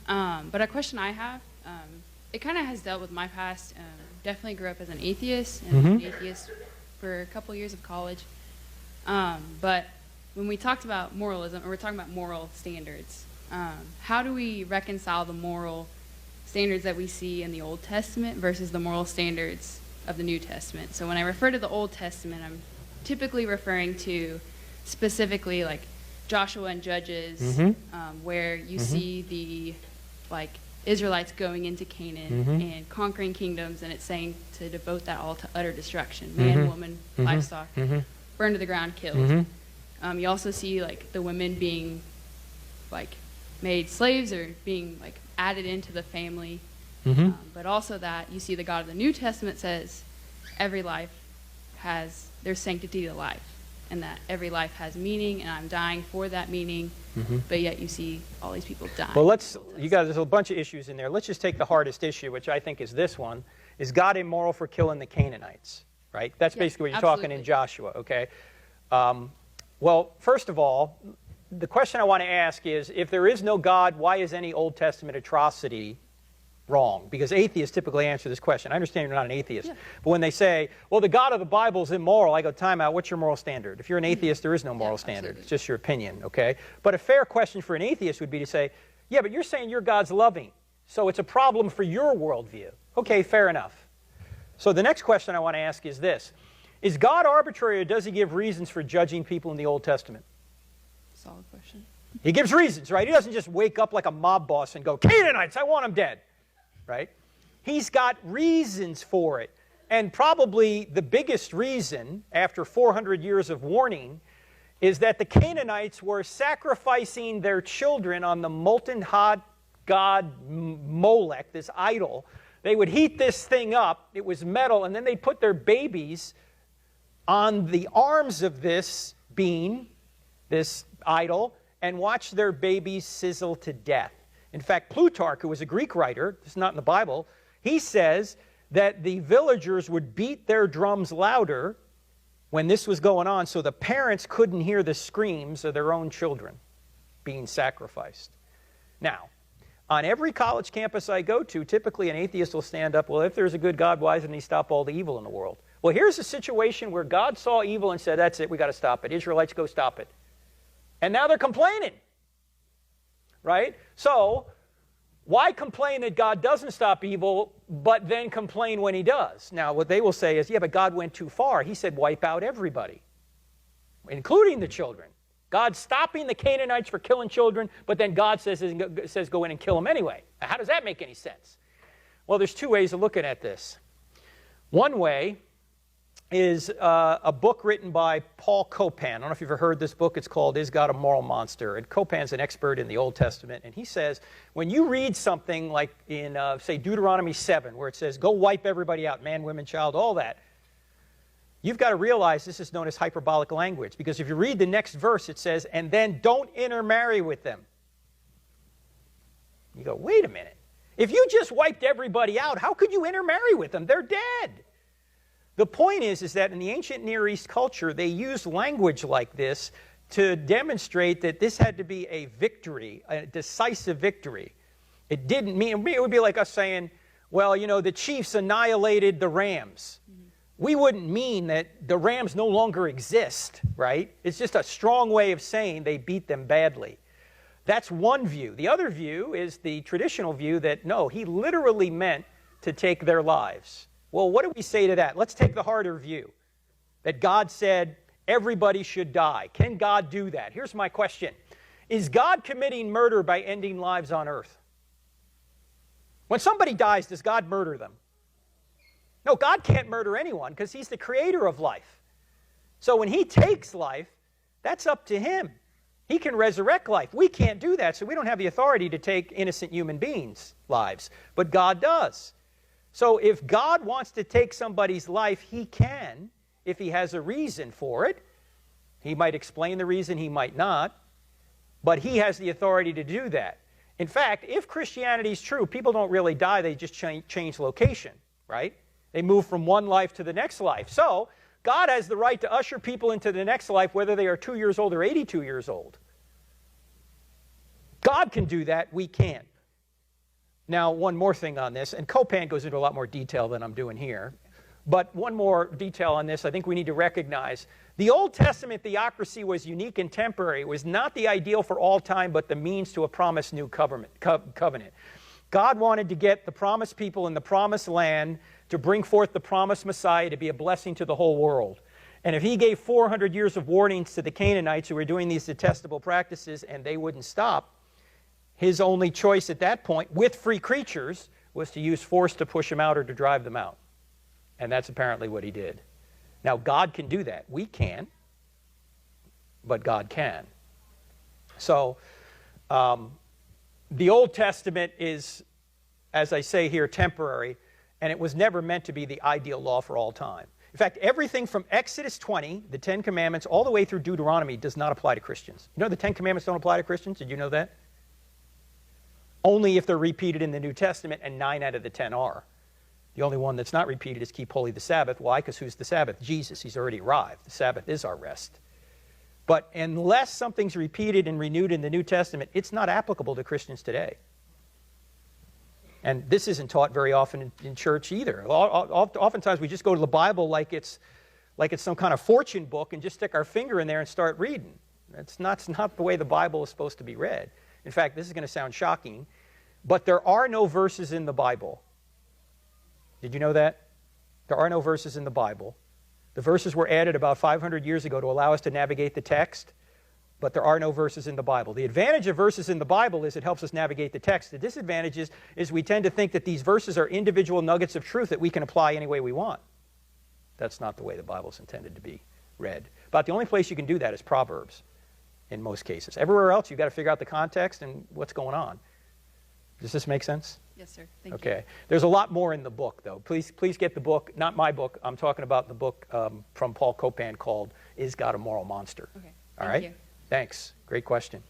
But a question I have, it kind of has dealt with my past. Definitely grew up as an atheist, and was an atheist for a couple years of college. But when we talked about moralism, or we're talking about moral standards, how do we reconcile the moral standards that we see in the Old Testament versus the moral standards of the New Testament? So when I refer to the Old Testament, I'm typically referring to specifically like Joshua and Judges, where you see the Israelites going into Canaan and conquering kingdoms, and it's saying to devote that all to utter destruction, man, woman, livestock, burned to the ground, killed. You also see like the women being like made slaves or being like added into the family, but also that you see the God of the New Testament says every life there's sanctity to life, and that every life has meaning, and I'm dying for that meaning. But yet you see all these people dying. Well, there's a bunch of issues in there. Let's just take the hardest issue, which I think is this one. Is God immoral for killing the Canaanites? Right? That's basically what you're talking in Joshua, okay? Well, first of all, the question I want to ask is, if there is no God, why is any Old Testament atrocity wrong? Because atheists typically answer this question. I understand you're not an atheist. But when they say, well, the God of the Bible is immoral, I go, time out, what's your moral standard? If you're an atheist, there is no moral standard. It's just your opinion, okay? But a fair question for an atheist would be to say, yeah, but you're saying your God's loving, so it's a problem for your worldview. Okay, fair enough. So the next question I want to ask is this. Is God arbitrary, or does he give reasons for judging people in the Old Testament? Solid question. He gives reasons, right? He doesn't just wake up like a mob boss and go, Canaanites, I want them dead. Right? He's got reasons for it. And probably the biggest reason, after 400 years of warning, is that the Canaanites were sacrificing their children on the molten hot god Molech, this idol. They would heat this thing up. It was metal, and then they'd put their babies on the arms of this being, this idol, and watch their babies sizzle to death. In fact, Plutarch, who was a Greek writer, this is not in the Bible, he says that the villagers would beat their drums louder when this was going on so the parents couldn't hear the screams of their own children being sacrificed. Now, on every college campus I go to, typically an atheist will stand up, well, if there's a good God, why doesn't he stop all the evil in the world? Well, here's a situation where God saw evil and said, that's it, we got to stop it. Israelites, go stop it. And now they're complaining. Right? So, why complain that God doesn't stop evil, but then complain when he does? Now, what they will say is, yeah, but God went too far. He said wipe out everybody, including the children. God's stopping the Canaanites for killing children, but then God says go in and kill them anyway. Now, how does that make any sense? Well, there's two ways of looking at this. One way is a book written by Paul Copan. I don't know if you've ever heard this book. It's called Is God a Moral Monster? And Copan's an expert in the Old Testament. And he says, when you read something like in, say, Deuteronomy 7, where it says, go wipe everybody out, man, women, child, all that, you've got to realize this is known as hyperbolic language. Because if you read the next verse, it says, and then don't intermarry with them. You go, wait a minute. If you just wiped everybody out, how could you intermarry with them? They're dead. The point is that in the ancient Near East culture, they used language like this to demonstrate that this had to be a victory, a decisive victory. It didn't mean, it would be like us saying, well, you know, the Chiefs annihilated the Rams. We wouldn't mean that the Rams no longer exist, right? It's just a strong way of saying they beat them badly. That's one view. The other view is the traditional view that, no, he literally meant to take their lives. Well, what do we say to that? Let's take the harder view, that God said everybody should die. Can God do that? Here's my question. Is God committing murder by ending lives on earth? When somebody dies, does God murder them? No, God can't murder anyone because he's the creator of life. So when he takes life, that's up to him. He can resurrect life. We can't do that, so we don't have the authority to take innocent human beings' lives. But God does. So if God wants to take somebody's life, he can, if he has a reason for it. He might explain the reason, he might not. But he has the authority to do that. In fact, if Christianity is true, people don't really die, they just change location, right? They move from one life to the next life. So God has the right to usher people into the next life, whether they are 2 years old or 82 years old. God can do that, we can't. Now, one more thing on this, and Copan goes into a lot more detail than I'm doing here, but one more detail on this I think we need to recognize. The Old Testament theocracy was unique and temporary. It was not the ideal for all time, but the means to a promised new covenant. God wanted to get the promised people in the promised land to bring forth the promised Messiah to be a blessing to the whole world. And if he gave 400 years of warnings to the Canaanites who were doing these detestable practices and they wouldn't stop, his only choice at that point, with free creatures, was to use force to push them out or to drive them out. And that's apparently what he did. Now, God can do that. We can't, but God can. So, the Old Testament is, as I say here, temporary, and it was never meant to be the ideal law for all time. In fact, everything from Exodus 20, the Ten Commandments, all the way through Deuteronomy does not apply to Christians. You know the Ten Commandments don't apply to Christians? Did you know that? Only if they're repeated in the New Testament, and 9 out of the 10 are. The only one that's not repeated is keep holy the Sabbath. Why? Because who's the Sabbath? Jesus. He's already arrived. The Sabbath is our rest. But unless something's repeated and renewed in the New Testament, it's not applicable to Christians today. And this isn't taught very often in church either. Oftentimes we just go to the Bible like it's some kind of fortune book and just stick our finger in there and start reading. That's not the way the Bible is supposed to be read. In fact, this is going to sound shocking, but there are no verses in the Bible. Did you know that? There are no verses in the Bible. The verses were added about 500 years ago to allow us to navigate the text, but there are no verses in the Bible. The advantage of verses in the Bible is it helps us navigate the text. The disadvantage is we tend to think that these verses are individual nuggets of truth that we can apply any way we want. That's not the way the Bible is intended to be read. About the only place you can do that is Proverbs in most cases. Everywhere else, you've got to figure out the context and what's going on. Does this make sense? Yes, sir. Thank you. Okay. There's a lot more in the book, though. Please get the book. Not my book. I'm talking about the book from Paul Copan called Is God a Moral Monster? Okay. All right? Thank you. Thanks. Great question.